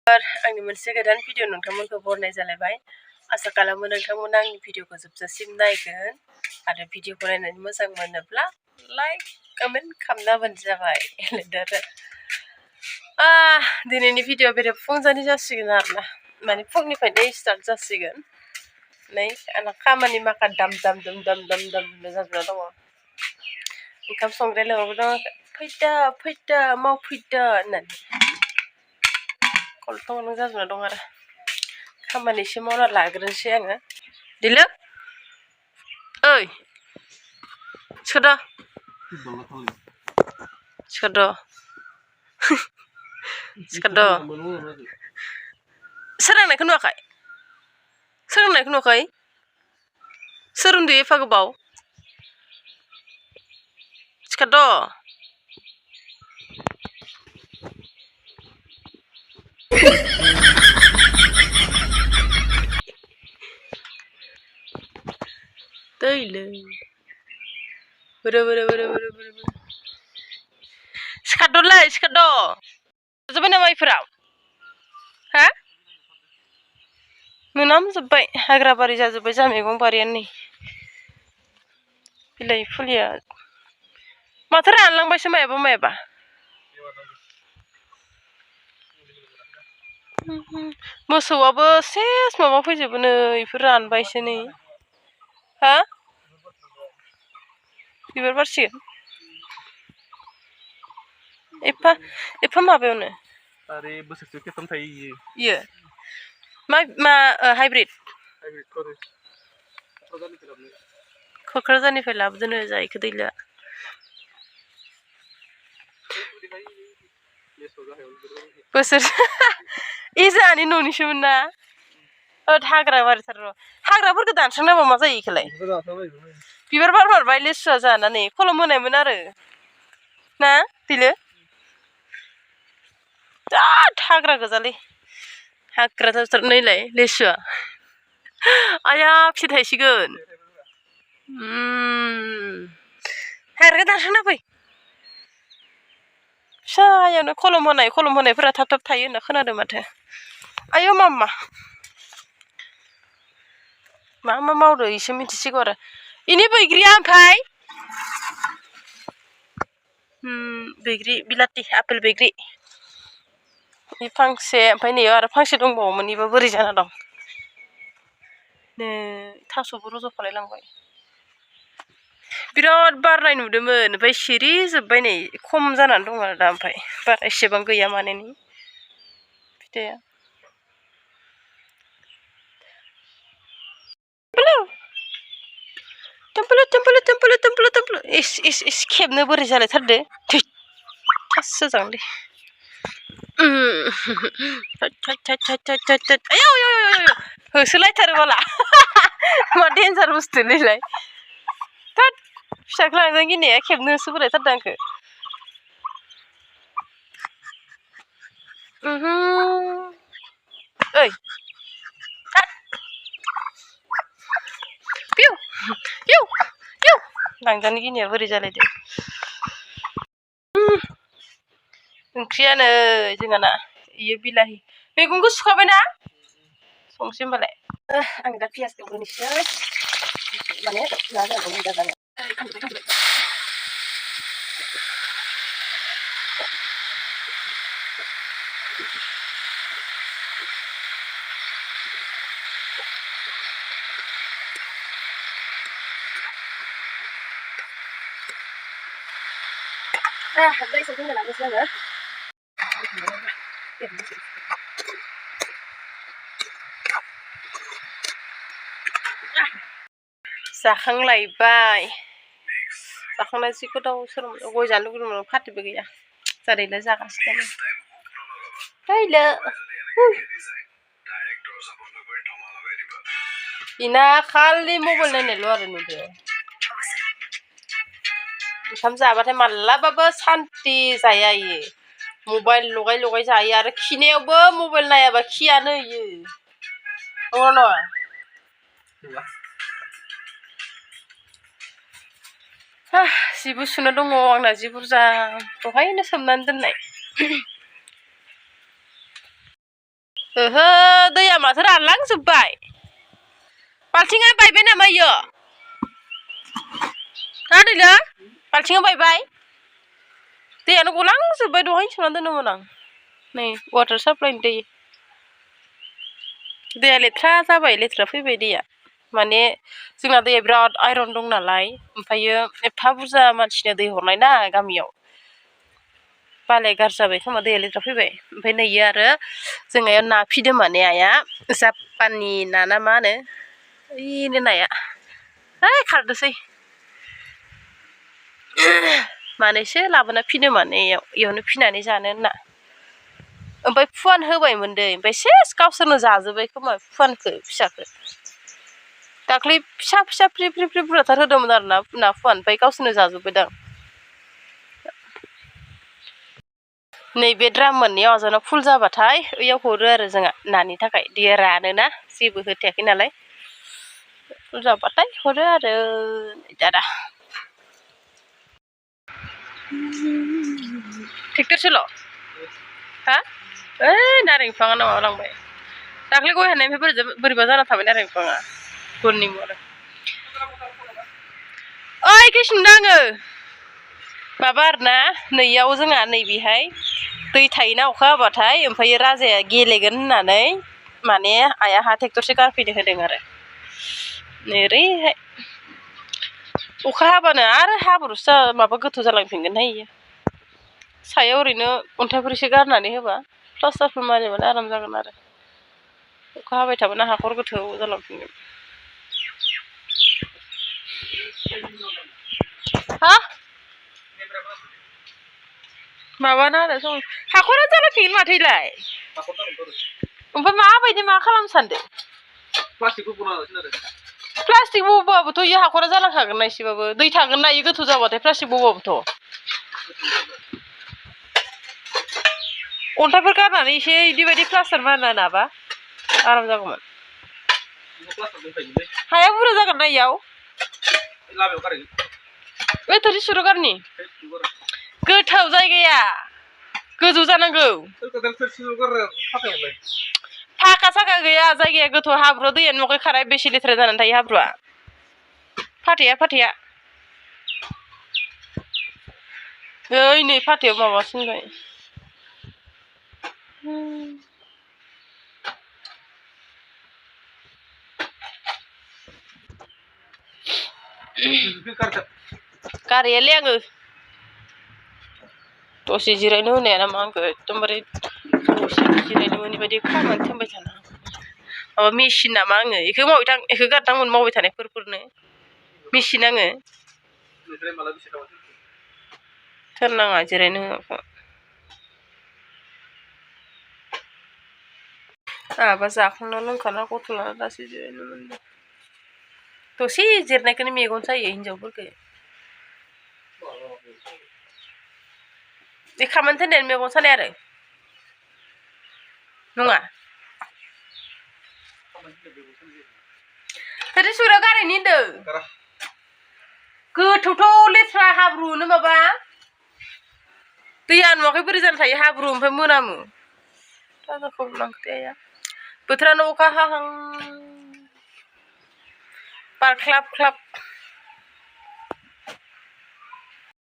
आंनि मोनसे गोदान भिडिअ नोंथांमोनखौ बरनाय जालायबाय आसा खालामो नोंथांमोना आंनि भिडिअखौ जोबजासिम नायगोन आरो भिडिअखौ नायनानै मोजां मोनोब्ला लाइक कमेन्ट खालामना होबानो जाबाय दिनैनि भिडिअ बेरे फुंजानि जासिगोन आरोना माने फुंनिफ्रायनो स्टार्ट जासिगोन नै आंना खामानि माखा दाम जाजोबना दङ ओंखाम संग्राय लोङाबो दङ फैदा मावफैदा होननानै कलथं जाजोबना दं आरो खामानि एसे मावना लाग्रोनोसै आङो दिलो ओइ सोद' सोरांनायखौ नुवाखै सोर उन्दुयो एफा गोबाव सिखाद' दैलै बोरो सिखाद'लै जोब्बाय नामा माइफोरा हा मोनामजोब्बाय हाग्रा बारि जाजोब्बाय जा मैगं बारियानो नै बिलाइ फुलिया माथो रानलांबायसो मायाबा मोसौआबो सेस माबा फैजोबो नै इफोर रानबायसो नै हा बिबार बारसिगोन एफा माबायावनो आरे बोसोरसे खेबथाम थायो इयो मा हाइब्रिद क'क्राझारनिफ्राय लाबोदोनो जायखौ दैला बोसोर इ जोंहानि न'निसोमोन ना हाग्रा बारिथार र' हाग्राफोरखौ दानस्रांनाबा मा जायो इखौलाय बिबार बारबाय लेसुआ जाना नै खलम होनायमोन आरो ना दिलो बिराद हाग्रा गोजालै हाग्रा जाथार नैलाय लेसुआ आया फिथाइ थायसिगोन हाग्राखौ दानस्रांना फै फिसायावनो खलम होनायफोरा थाब थायो होनना खोनादों माथो आयौ मा मावदो इसो मिथिसिगौ आरो इनि बैग्रिया ओमफ्राय बैग्रि बिलाथि आपेल बैग्रि बे फांसे ओमफ्राय नैयाव आरो फांसे दंबावोमोन इबो बोरै जाना दं नै थास'बो रज'फालाय लांबाय बिराद बारनाय नुदोंमोन ओमफ्राय सिरि जोब्बाय नै खम जानानै दं आरो दा ओमफ्राय बारा एसेबां गैया मानेनि फिथाइया टेम्पोल इस खेबनो बोरै जालायथारदो थास जागोन दे होसोलायथारो बाला मा डेन्जार बुस्थु नैलाय थोद फिसाखौ लांजानो गिनाया खेबनो होसोबोलायथारदों आंखो ओइ लांजानो गिनाया बोरै जालायदो ओंख्रियानो जोंहाना इयो बिलाहि मैगंखौ सुखाबायना संसै होमबालाय आं दा पियास एवग्रोनोसै माने मा जागोन मोजां जागोन दै संख्रि लानोसै आङो जाखांलायबाय जाखांना जि गोदाव सोराव गय जानो लुगैदोंमोन फाथैबो गैया जारैलाय जागासिनो फैलो इना खालि मबाइल नायनायल' आरो नुदो ओंखाम जाबाथाय मालाबाबो सान्थि जाया इयो मबाइल लगाय जायो आरो खिनायावबो मबाइल नायाबा खियानो इयो नङा जिबो सुनो दङ आंना जि बुरजा दहायनो सोमनानै दोननाय ओहो दैया माथो रानलांजोब्बाय बाल्थिङा बायबाय नामा इयो हा दैलो बाल्थिङा बायबाय दैयानो गलांजोब्बाय दहायनो सोमना दोनोमोन आं नै वाटार साप्लाइनि दैया लेथ्रा जाबाय लेथ्रा फैबाय दैया माने जोंना दैया बिराद आइरन दं नालाय ओमफ्रायो एफा बुरजा मानसिनो दै हरनाय ना गामियाव बालाय गाज्रि जाबाय खोमा दैया लेथ्रा फैबाय ओमफ्राय नैयो आरो जोंहा ना फिदों माने आइया जापाननि ना ना मा होनो ओइनो नाया है खारदोसै मानैसो लाबोना फिदों माने इयावनो फिनानै जानो होनना ओमफ्राय फुवान होबायमोन दै ओमफ्राय सेस गावसोरनो जाजोब्बाय खोमा फुवानखौ फिसाखौ दाख्लै फिसा फिसा फ्रि फ्रि फ्रि बुरजाथार होदोंमोन आरो ना फुवान ओमफ्राय गावसोरनो जाजोब्बायदां नैबे द्राम मोननैयाव आजानाव फुल जाबाथाय ओइयाव हरो आरो जोंहा नानि थाखाय दैया रानोना जेबो होथेयाखै नालाय फुल जाबाथाय हरो आरो दादा ट्रेक्टरसोल' हा ओइ नारें बिफाङा माबालांबाय दाख्लै गय हाननायनिफ्राय बोरैबा जाना थाबाय नारें बिफाङा गुरनि महर ओइ किसुनो आङो माबा आरोना नैयाव जोंहा नैबेहाय दै थायोना अखा हाबाथाय ओमफ्राय राजाया गेलेगोन होननानै माने आइयाहा ट्रेक्टरसो गारफैनो होदों आरो नै ओरैहाय अखा हाबानो आरो हाब्रुसो माबा गोथौ जालांफिनगोनहाय इयो सायाव ओरैनो अन्थाइफोर एसे गारनानै होबा प्लास्टारफोर मारिबानो आराम जागोन आरो अखा हाबाय थाबानो हाखर गोथौ जालांफिनगोन हा माबाना आरो सं हाखरा जालांफिनगोन माथो इलाय ओमफ्राय माबायदि मा खालामनो सानदों प्लास्टिक बबाबोथ' इयो हाखरा जालांखागोन ना एसेबाबो दै थागोन ना इयो गोथौ जाबाथाय प्लास्टिक बबाबोथ' अन्थाइफोर गारनानै एसे इदिबायदि प्लास्टार मारिना नाबा आराम जागौमोन हाया बुरजा जागोन ना इयाव ओइ थोरसि सुरु गारनि गोथौ जायगाया गोजौ जानांगौ फाखा साखा गैया जायगाया गोथौ हाब्रुआव दैयानो मखाय खारा बेसे लेथ्रा जानानै थायो हाब्रुआ फाथैया ओइ नै फाथैयाव माबासिनबाय गारियालै आङो दसे जिरायनो होनाया नामा आंखौ एकदमबारे दसे जिरायनो मोनि बायदि खामानि थिनबाय थानो माबा मेसिन नामा आङो बेखौ मावबाय थां बेखौ गारदांमोन मावबाय थानायफोरनो मेसिन आङो थोननाङा जिरायनो होनायखौ आंहाबा जाखांना लोंखाना गथ' लाना दासो जिरायनो मोनदों दसे जिरनायखौनो मेगन सायो हिनजावफोरखौ बे खामानि थिननायानो मेगन सानाय आरो नङा थोरसि सुग्रायाव गारैनि होनदों गोथौथ' लेथ्रा हाब्रुनो माबा दैया नुवाखै बोरै जाना थायो हाब्रु ओमफ्राय मोनामो राजाखौ लांखोदे आइया बोथोरानो अखा हाहां बार ख्लाब ख्लाब